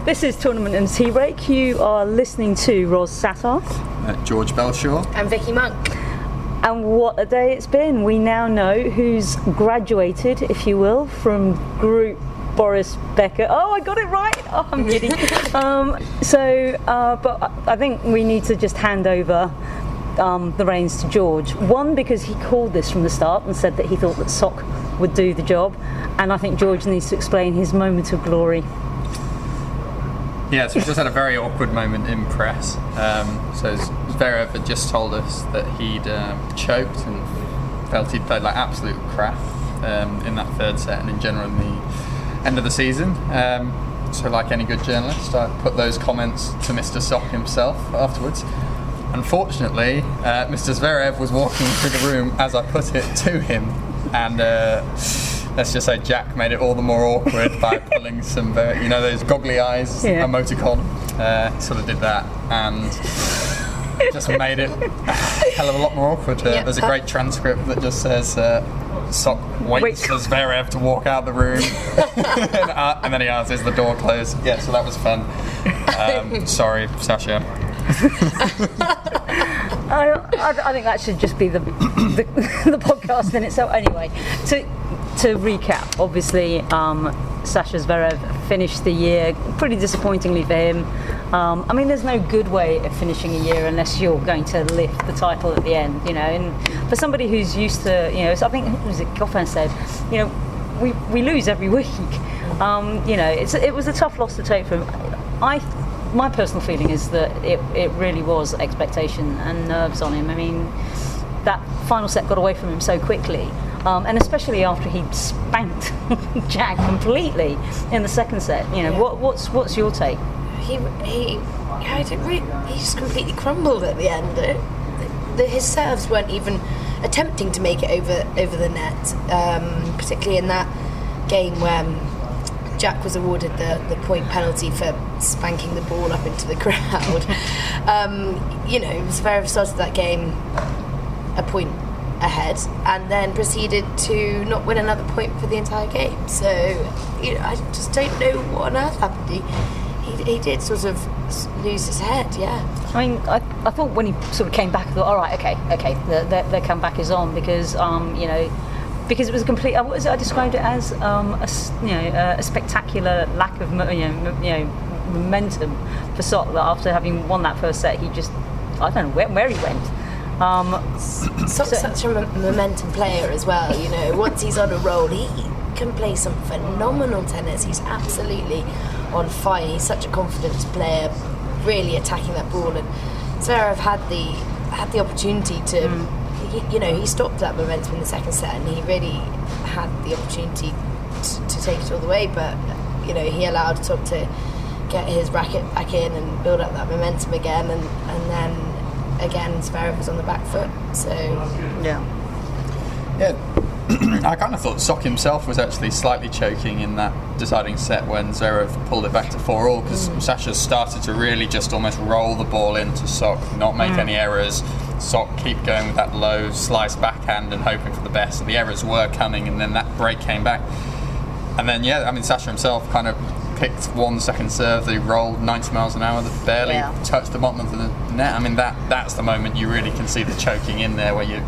This is Tournament and TeaBreak. You are listening to Ros Satar, George Bellshaw, and Vicky Monk. And what a day it's been. We now know who's graduated, if you will, from Group Boris Becker. Oh, I got it right. Oh, I'm giddy. But I think we need to just hand over the reins to George. One, because he called this from the start and said that he thought that Sock would do the job. And I think George needs to explain his moment of glory. Yeah, so we just had a very awkward moment in press. So Zverev had just told us that he'd choked and felt he'd played like absolute crap in that third set and in general in the end of the season. So like any good journalist, I put those comments to Mr. Sock himself afterwards. Unfortunately, Mr. Zverev was walking through the room as I put it to him, and let's just say Jack made it all the more awkward by pulling some, those goggly eyes emoticon. Sort of did that and just made it a hell of a lot more awkward. There's a great transcript that just says Sock waits for Zverev to walk out the room and then he asks, is the door closed? Yeah, so that was fun. Sorry, Sasha. I think that should just be the podcast in itself. Anyway, to recap, obviously, Sasha Zverev finished the year pretty disappointingly for him. I mean, there's no good way of finishing a year unless you're going to lift the title at the end, And for somebody who's used to, I think Goffin said, we lose every week. It was a tough loss to take for him. My personal feeling is that it really was expectation and nerves on him. I mean, that final set got away from him so quickly, and especially after he spanked Jack completely in the second set. What's your take? He just completely crumbled at the end. His serves weren't even attempting to make it over the net, particularly in that game where Jack was awarded the point penalty for spanking the ball up into the crowd. Zverev started that game a point ahead and then proceeded to not win another point for the entire game. So, I just don't know what on earth happened. He did sort of lose his head, yeah. I mean, I thought when he sort of came back, I thought, all right, okay, their comeback is on because, because it was a complete. What was it? I described it as a spectacular lack of momentum for Sock. That after having won that first set, he just I don't know where he went. Sock's such a momentum player as well. Once he's on a roll, he can play some phenomenal tennis. He's absolutely on fire. He's such a confidence player, really attacking that ball. And Zverev had the opportunity to. He stopped that momentum in the second set and he really had the opportunity to take it all the way, but he allowed Sock to get his racket back in and build up that momentum again, and then again Zverev was on the back foot. So I kind of thought Sock himself was actually slightly choking in that deciding set when Zverev pulled it back to 4-all, because Sasha started to really just almost roll the ball into Sock, not make any errors. Sock keep going with that low slice backhand and hoping for the best, and the errors were coming, and then that break came back. And then Sasha himself kind of picked one second serve that he rolled 90 miles an hour that barely touched the bottom of the net. I mean, that's the moment you really can see the choking in there, where you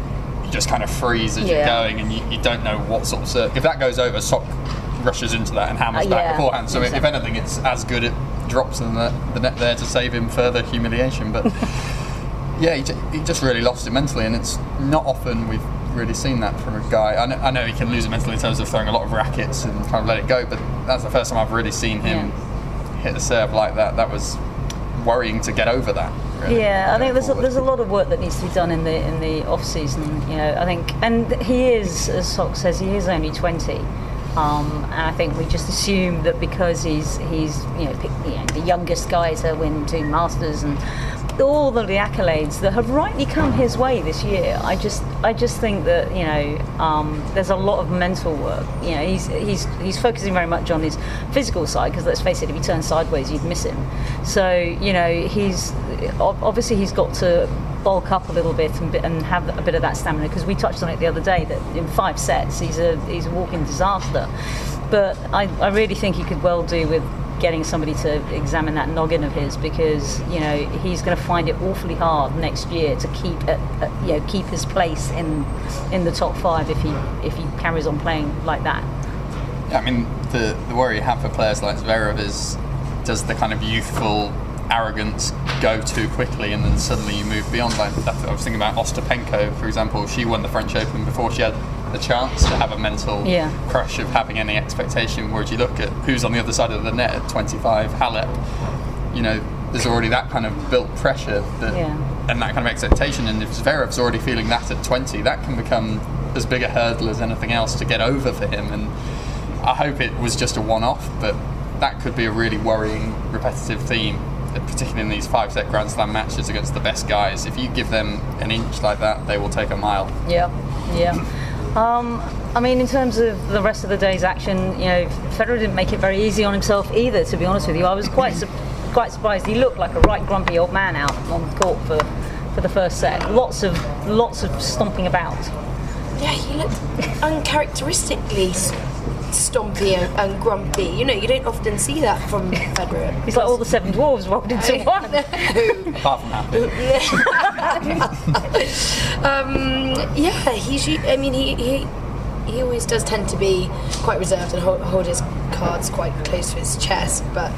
just kind of freeze as you're going, and you don't know what sort of serve. If that goes over, Sock rushes into that and hammers back beforehand. So if anything, it's as good it drops in the net there to save him further humiliation. But he just really lost it mentally, and it's not often we've really seen that from a guy. I know he can lose it mentally in terms of throwing a lot of rackets and kind of let it go, but that's the first time I've really seen him hit a serve like that. That was worrying to get over that. Really, I think there's a lot of work that needs to be done in the off season. I think, and he is, as Sock says, he is only 20. And I think we just assume that because he's the youngest guy to win 2 Masters and all of the accolades that have rightly come his way this year, I just think that there's a lot of mental work. He's focusing very much on his physical side, because let's face it, if he turns sideways, you'd miss him. So he's got to bulk up a little bit and have a bit of that stamina, because we touched on it the other day that in 5 sets he's a walking disaster. But I really think he could well do with getting somebody to examine that noggin of his, because he's going to find it awfully hard next year to keep his place in the top 5 if he carries on playing like that. Yeah, I mean, the worry you have for players like Zverev is, does the kind of youthful arrogance go too quickly and then suddenly you move beyond that? I was thinking about Ostapenko, for example. She won the French Open before she had the chance to have a mental crush of having any expectation, whereas you look at who's on the other side of the net at 25, Halep, there's already that kind of built pressure and that kind of expectation, and if Zverev's already feeling that at 20, that can become as big a hurdle as anything else to get over for him. And I hope it was just a one-off, but that could be a really worrying repetitive theme, particularly in these 5-set Grand Slam matches against the best guys. If you give them an inch like that, they will take a mile. Yeah. I mean, in terms of the rest of the day's action, Federer didn't make it very easy on himself either, to be honest with you. I was quite surprised. He looked like a right grumpy old man out on the court for the first set. Lots of stomping about. Yeah, he looked uncharacteristically stompy and grumpy. You don't often see that from Federer. He's like all the 7 dwarves rolled into one. Apart from happy. He always does tend to be quite reserved and hold his cards quite close to his chest, but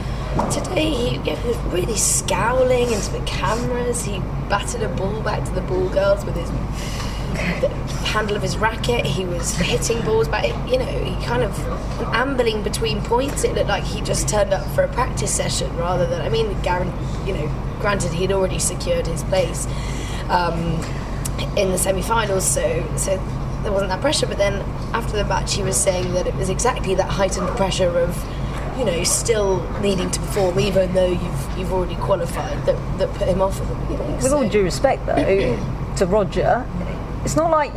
today he was really scowling into the cameras. He batted a ball back to the ball girls with the handle of his racket. He was hitting balls back. He kind of ambling between points. It looked like he just turned up for a practice session rather than. Granted, he'd already secured his place in the semi-finals, so there wasn't that pressure. But then after the match, he was saying that it was exactly that heightened pressure of, still needing to perform even though you've already qualified that put him off at the beginning. With all due respect, though, to Roger, it's not like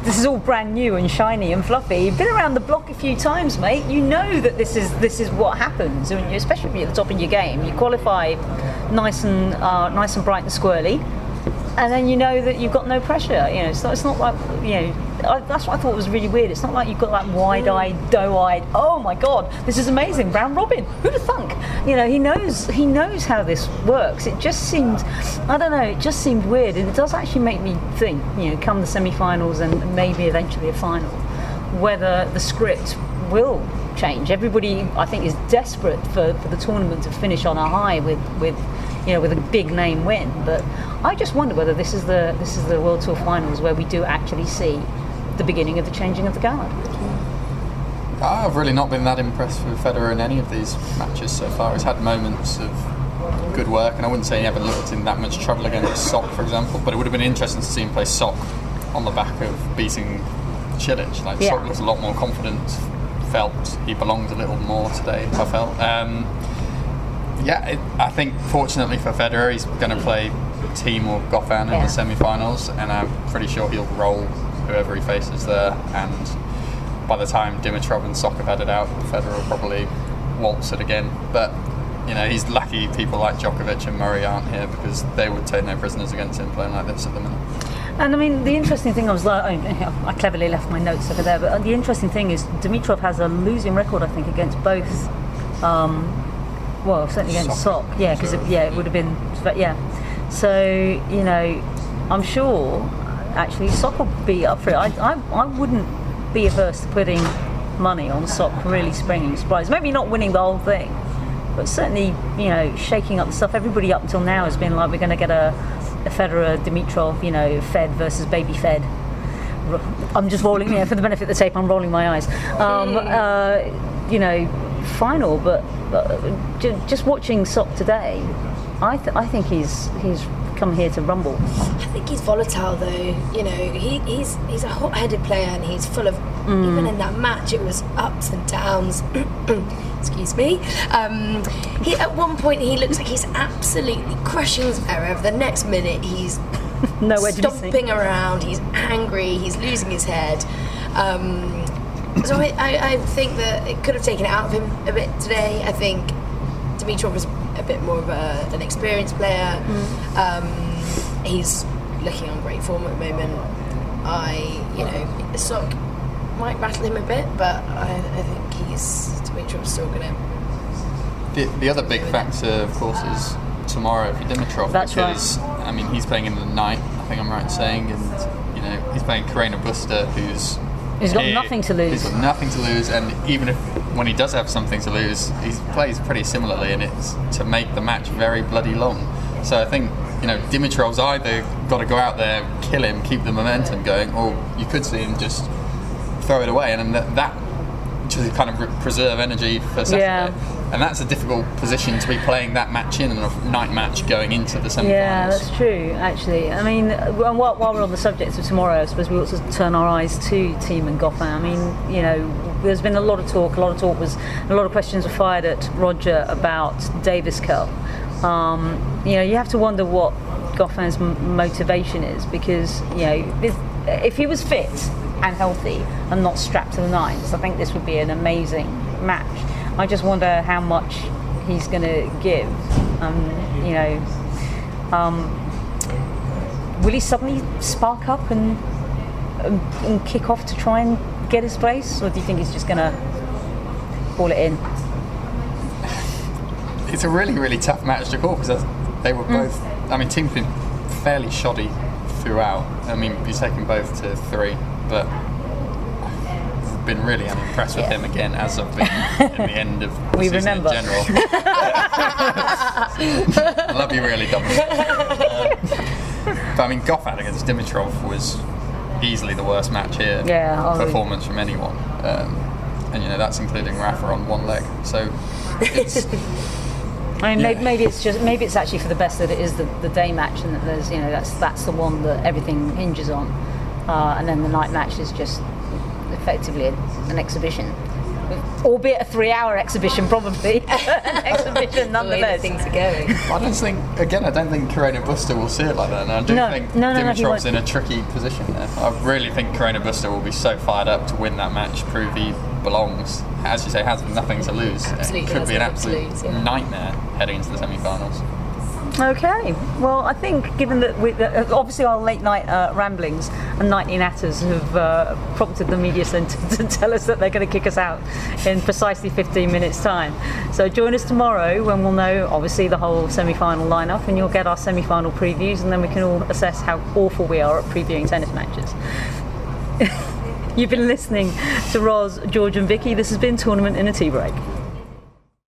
this is all brand new and shiny and fluffy. You've been around the block a few times, mate. You know that this is what happens, especially when you're at the top of your game. You qualify nice and bright and squirrely, and then you know that you've got no pressure. It's not like that's what I thought was really weird. It's not like you've got that wide-eyed, doe-eyed. Oh my God, this is amazing, round robin. Who'd have thunk? He knows how this works. It just seemed, I don't know. It just seemed weird, and it does actually make me think. Come the semi-finals and maybe eventually a final, whether the script will change. Everybody, I think, is desperate for the tournament to finish on a high with a big name win. But I just wonder whether this is the World Tour Finals where we do actually see the beginning of the changing of the guard. I've really not been that impressed with Federer in any of these matches so far. He's had moments of good work, and I wouldn't say he ever looked in that much trouble against Sock, for example, but it would have been interesting to see him play Sock on the back of beating Cilic. Sock looks a lot more confident, felt he belonged a little more today, I felt. I think fortunately for Federer, he's going to play Thiem or Goffin in the semi-finals, and I'm pretty sure he'll roll whoever he faces there, and by the time Dimitrov and Sock have had it out, Federer will probably waltz it again. But he's lucky people like Djokovic and Murray aren't here, because they would take no prisoners against him playing like this at the minute. And I mean, the interesting thing, I cleverly left my notes over there, but the interesting thing is Dimitrov has a losing record, I think, against both. Certainly against Sock. Yeah, because it would have been. So I'm sure actually Sock will be up for it. I wouldn't be averse to putting money on Sock really springing surprise. Maybe not winning the whole thing, but certainly shaking up the stuff. Everybody up until now has been like, we're going to get a Federer Dimitrov, Fed versus baby Fed. I'm just rolling for the benefit of the tape. I'm rolling my eyes. Final, but just watching Sock today, I think he's come here to rumble. I think he's volatile though. He's a hot-headed player, and he's full of. Even in that match, it was ups and downs. Excuse me. He at one point he looks like he's absolutely crushing Zverev. The next minute he's stomping around. He's angry. He's losing his head. So I think that it could have taken it out of him a bit today. I think Dimitrov was a bit more of an experienced player. He's looking on great form at the moment. Sock might rattle him a bit, but I think Dimitrov's still going to The other big factor, of course, is tomorrow for Dimitrov. That's because, I mean, he's playing in the night, I think I'm right in saying, and, you know, he's playing Carreño Busta, He's got nothing to lose. He's got nothing to lose, and even if when he does have something to lose, he plays pretty similarly, and it's to make the match very bloody long. So I think, you know, Dimitrov's either got to go out there, kill him, keep the momentum going, or you could see him just throw it away, and then that to kind of preserve energy for Saturday. Yeah. And that's a difficult position to be playing that match in, a night match going into the semi-finals. Yeah, that's true, actually. I mean, while we're on the subject of tomorrow, I suppose we ought to turn our eyes to Thiem and Goffin. I mean, you know, there's been a lot of questions were fired at Roger about Davis Cup. You know, you have to wonder what Goffin's motivation is, because, you know, if he was fit and healthy and not strapped to the nines, I think this would be an amazing match. I just wonder how much he's going to give. You know, will he suddenly spark up and kick off to try and get his place, or do you think he's just going to ball it in? It's a really, really tough match to call, because they were both. I mean, Thiem's been fairly shoddy throughout. I mean, he's taken both to 3, but been really unimpressed with him again, as I've been in the end of the season in general. I love you really, Dominic. But I mean, Goffin against Dimitrov was easily the worst match here. Performance from anyone, and you know that's including Rafa on one leg. So it's. I mean, maybe it's actually for the best that it is the day match, and that there's, you know, that's the one that everything hinges on, and then the night match is just effectively an exhibition, albeit a 3-hour exhibition, probably. An exhibition nonetheless. Things are going. I don't think Carreño Busta will see it like that, and I do think Dimitrov's in a tricky position there. I really think Carreño Busta will be so fired up to win that match, prove he belongs. As you say, has nothing to lose. Absolutely, it could be an absolute nightmare heading into the semi-finals. Okay, well, I think given that obviously our late night ramblings and nightly natters have prompted the media centre to tell us that they're going to kick us out in precisely 15 minutes' time. So join us tomorrow when we'll know, obviously, the whole semi-final lineup, and you'll get our semi-final previews, and then we can all assess how awful we are at previewing tennis matches. You've been listening to Ros, George and Vicky. This has been Tournament in a Tea Break.